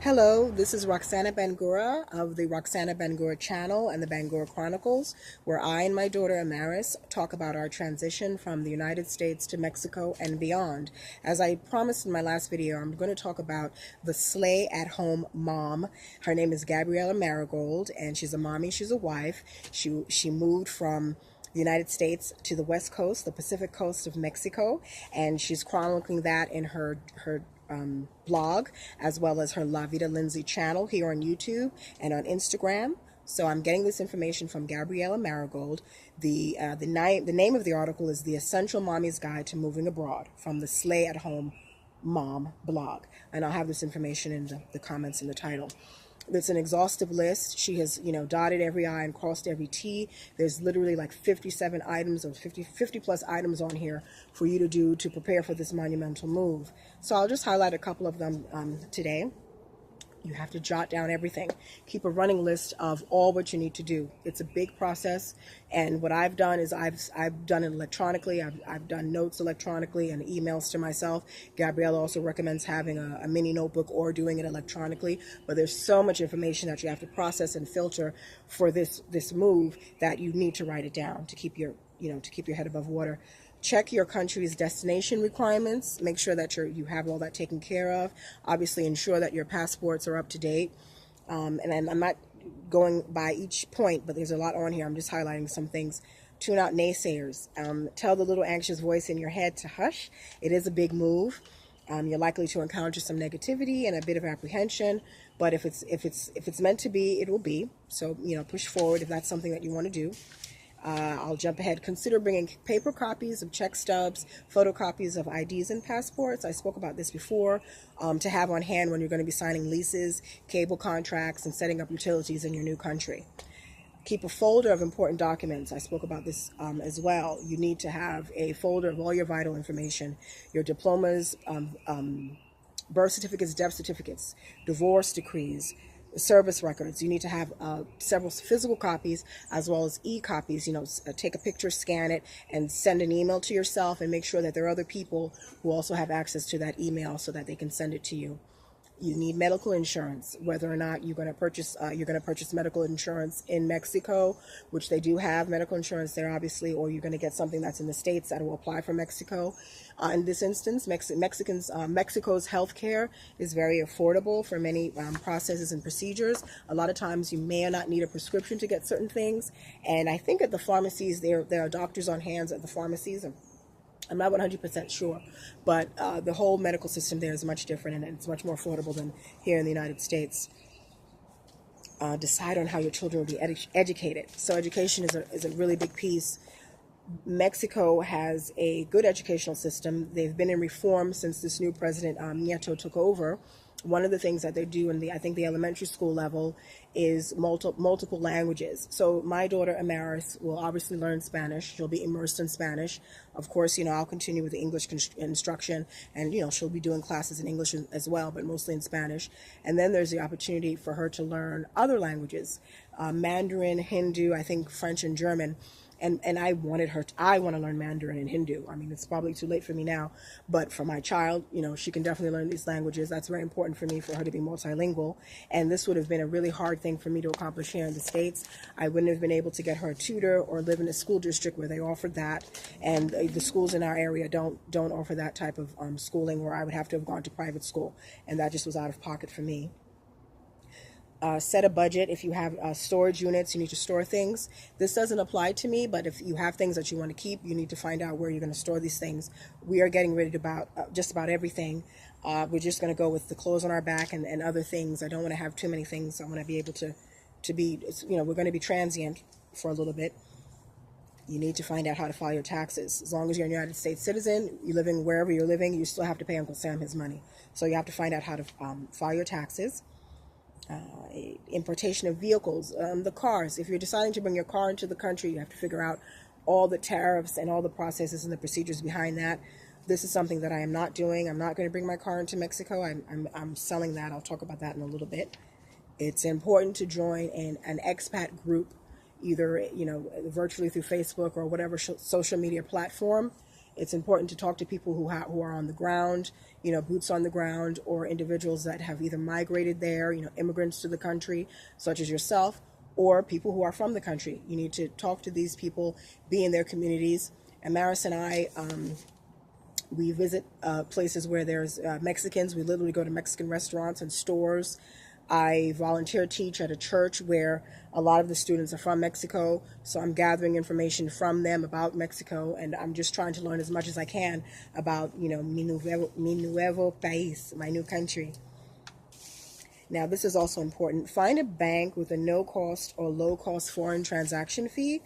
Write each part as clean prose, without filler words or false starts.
Hello, this is Roxana Bangura of the Roxana Bangura channel and the Bangura Chronicles, where I and my daughter Amaris talk about our transition from the United States to Mexico and beyond. As I promised in my last video, I'm going to talk about the slay at home mom. Her name is Gabriela Marigold, and she's a mommy, she's a wife. She moved from the United States to the West Coast, the Pacific coast of Mexico, and she's chronicling that in her blog, as well as her La Vida Lindsay channel here on YouTube and on Instagram. So I'm getting this information from Gabriela Marigold. The name of the article is The Essential Mommy's Guide to Moving Abroad from the Slay at Home Mom blog. And I'll have this information in the comments in the title. It's an exhaustive list. She has, dotted every I and crossed every T. There's literally like 57 items or 50 plus items on here for you to do to prepare for this monumental move. So I'll just highlight a couple of them today. You have to jot down everything. Keep a running list of all what you need to do. It's a big process, and what I've done is I've done it electronically. I've done notes electronically and emails to myself. Gabriella also recommends having a mini notebook or doing it electronically. But there's so much information that you have to process and filter for this move that you need to write it down to keep your head above water. Check your country's destination requirements. Make sure that you have all that taken care of. Obviously, ensure that your passports are up to date. And I'm not going by each point, but there's a lot on here. I'm just highlighting some things. Tune out naysayers. Tell the little anxious voice in your head to hush. It is a big move. You're likely to encounter some negativity and a bit of apprehension, but if it's meant to be, it will be. So push forward if that's something that you want to do. I'll jump ahead. Consider bringing paper copies of check stubs, photocopies of IDs and passports. I spoke about this before, to have on hand when you're going to be signing leases, cable contracts, and setting up utilities in your new country. Keep a folder of important documents. I spoke about this as well. You need to have a folder of all your vital information, your diplomas, birth certificates, death certificates, divorce decrees, service records. You need to have several physical copies as well as e-copies. Take a picture, scan it, and send an email to yourself, and make sure that there are other people who also have access to that email so that they can send it to you. You need medical insurance, whether or not you're going to purchase medical insurance in Mexico, which they do have medical insurance there, obviously, or you're going to get something that's in the States that will apply for Mexico. In this instance, Mexico's healthcare is very affordable for many processes and procedures. A lot of times you may not need a prescription to get certain things, and I think at the pharmacies there are doctors on hand at the pharmacies. I'm not 100% sure, but the whole medical system there is much different, and it's much more affordable than here in the United States. Decide on how your children will be educated. So education is a really big piece. Mexico has a good educational system. They've been in reform since this new president, Nieto, took over. One of the things that they do in I think the elementary school level is multiple languages. So my daughter Amaris will obviously learn Spanish. She'll be immersed in Spanish. Of course, I'll continue with the English instruction, and she'll be doing classes in English as well, but mostly in Spanish. And then there's the opportunity for her to learn other languages, Mandarin, Hindu, I think French and German. And I want to learn Mandarin and Hindu. I mean, it's probably too late for me now, but for my child, she can definitely learn these languages. That's very important for me, for her to be multilingual. And this would have been a really hard thing for me to accomplish here in the States. I wouldn't have been able to get her a tutor or live in a school district where they offered that. And the schools in our area don't offer that type of schooling, where I would have to have gone to private school. And that just was out of pocket for me. Set a budget. If you have storage units, you need to store things. This doesn't apply to me, but if you have things that you want to keep, you need to find out where you're going to store these things. We are getting rid of just about everything. We're just going to go with the clothes on our back and other things. I don't want to have too many things. I want to be able to be, we're going to be transient for a little bit. You need to find out how to file your taxes. As long as you're a United States citizen, you're living wherever you're living, you still have to pay Uncle Sam his money. So you have to find out how to file your taxes. Importation of vehicles, the cars. If you're deciding to bring your car into the country, you have to figure out all the tariffs and all the processes and the procedures behind that. This is something that I am not doing. I'm not going to bring my car into Mexico. I'm selling that. I'll talk about that in a little bit. It's important to join an expat group, either virtually through Facebook or whatever social media platform. It's important to talk to people who are on the ground, boots on the ground, or individuals that have either migrated there, immigrants to the country, such as yourself, or people who are from the country. You need to talk to these people, be in their communities. And Maris and I, we visit places where there's Mexicans. We literally go to Mexican restaurants and stores. I volunteer teach at a church where a lot of the students are from Mexico, so I'm gathering information from them about Mexico, and I'm just trying to learn as much as I can about, mi nuevo país, my new country. Now, this is also important. Find a bank with a no-cost or low-cost foreign transaction fee.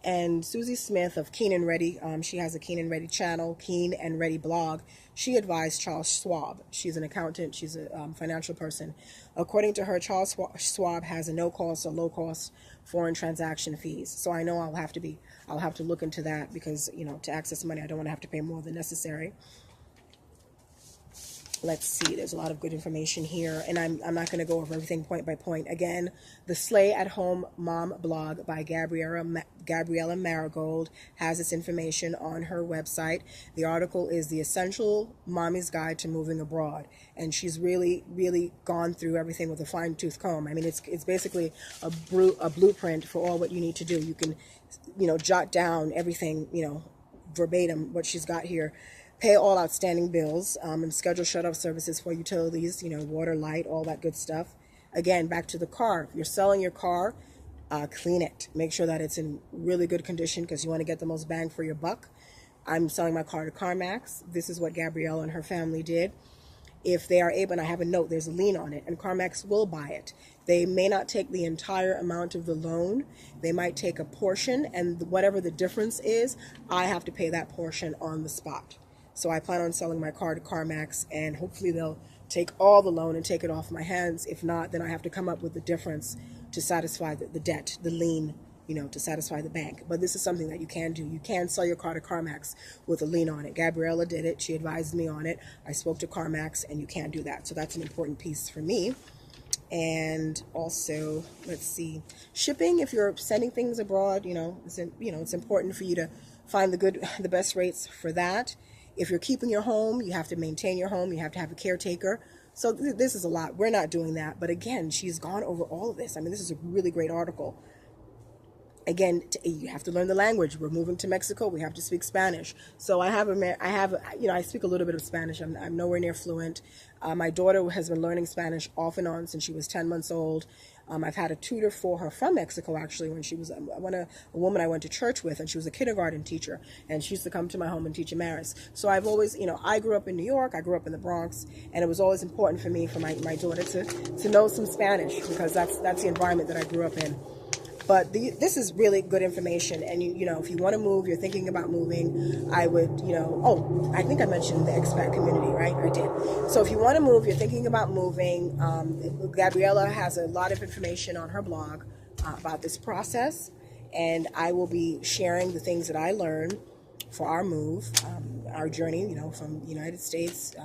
And Susie Smith of Keen and Ready, she has a Keen and Ready channel, Keen and Ready blog. She advised Charles Schwab. She's an accountant. She's a financial person. According to her, Charles Schwab has a no-cost or low-cost foreign transaction fees. So I know I'll have to look into that because, to access money, I don't want to have to pay more than necessary. Let's see, there's a lot of good information here, and I'm not going to go over everything point by point. Again, the Slay at Home Mom blog by Gabriella Marigold has this information on her website. The article is The Essential Mommy's Guide to Moving Abroad, and she's really, really gone through everything with a fine-tooth comb. I mean, it's basically a blueprint for all what you need to do. You can, jot down everything, verbatim, what she's got here. Pay all outstanding bills and schedule shut-off services for utilities, water, light, all that good stuff. Again, back to the car. If you're selling your car, clean it. Make sure that it's in really good condition because you want to get the most bang for your buck. I'm selling my car to CarMax. This is what Gabrielle and her family did. If they are able, and I have a note, there's a lien on it, and CarMax will buy it. They may not take the entire amount of the loan. They might take a portion, and whatever the difference is, I have to pay that portion on the spot. So I plan on selling my car to CarMax, and hopefully they'll take all the loan and take it off my hands. If not, then I have to come up with the difference to satisfy the debt, the lien, to satisfy the bank. But this is something that you can do. You can sell your car to CarMax with a lien on it. Gabriella did it. She advised me on it. I spoke to CarMax, and you can do that. So that's an important piece for me. And also, let's see, shipping. If you're sending things abroad, it's important for you to find the best rates for that. If you're keeping your home, you have to maintain your home. You have to have a caretaker. So this is a lot. We're not doing that. But again, she's gone over all of this. I mean, this is a really great article. Again, you have to learn the language. We're moving to Mexico. We have to speak Spanish. So I speak a little bit of Spanish. I'm nowhere near fluent. My daughter has been learning Spanish off and on since she was 10 months old. I've had a tutor for her from Mexico, actually, when she was a woman I went to church with, and she was a kindergarten teacher, and she used to come to my home and teach Amaris. So I've always, I grew up in New York, I grew up in the Bronx, and it was always important for me, for my daughter to know some Spanish, because that's the environment that I grew up in. But this is really good information, and if you want to move, you're thinking about moving, I would, I think I mentioned the expat community, right? I did. So if you want to move, you're thinking about moving, Gabriella has a lot of information on her blog about this process, and I will be sharing the things that I learned for our move, our journey, from the United States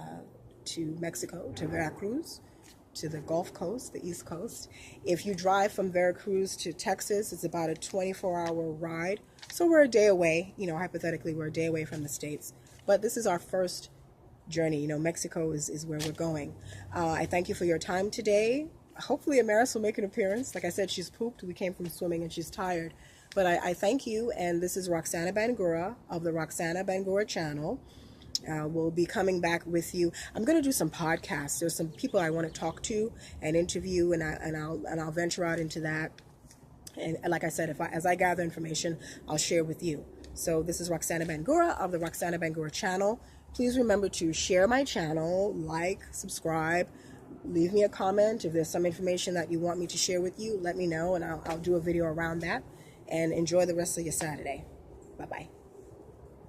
to Mexico, to Veracruz, to the Gulf Coast, the East Coast. If you drive from Veracruz to Texas, it's about a 24-hour ride. So we're a day away, hypothetically, we're a day away from the States. But this is our first journey. Mexico is where we're going. I thank you for your time today. Hopefully Amaris will make an appearance. Like I said, she's pooped. We came from swimming and she's tired. But I thank you, and this is Roxana Bangura of the Roxana Bangura channel. We'll be coming back with you. I'm going to do some podcasts. There's some people I want to talk to and interview, and I'll venture out into that. And like I said, as I gather information, I'll share with you. So this is Roxana Bangura of the Roxana Bangura channel. Please remember to share my channel, like, subscribe, leave me a comment. If there's some information that you want me to share with you, let me know, and I'll do a video around that. And enjoy the rest of your Saturday. Bye-bye.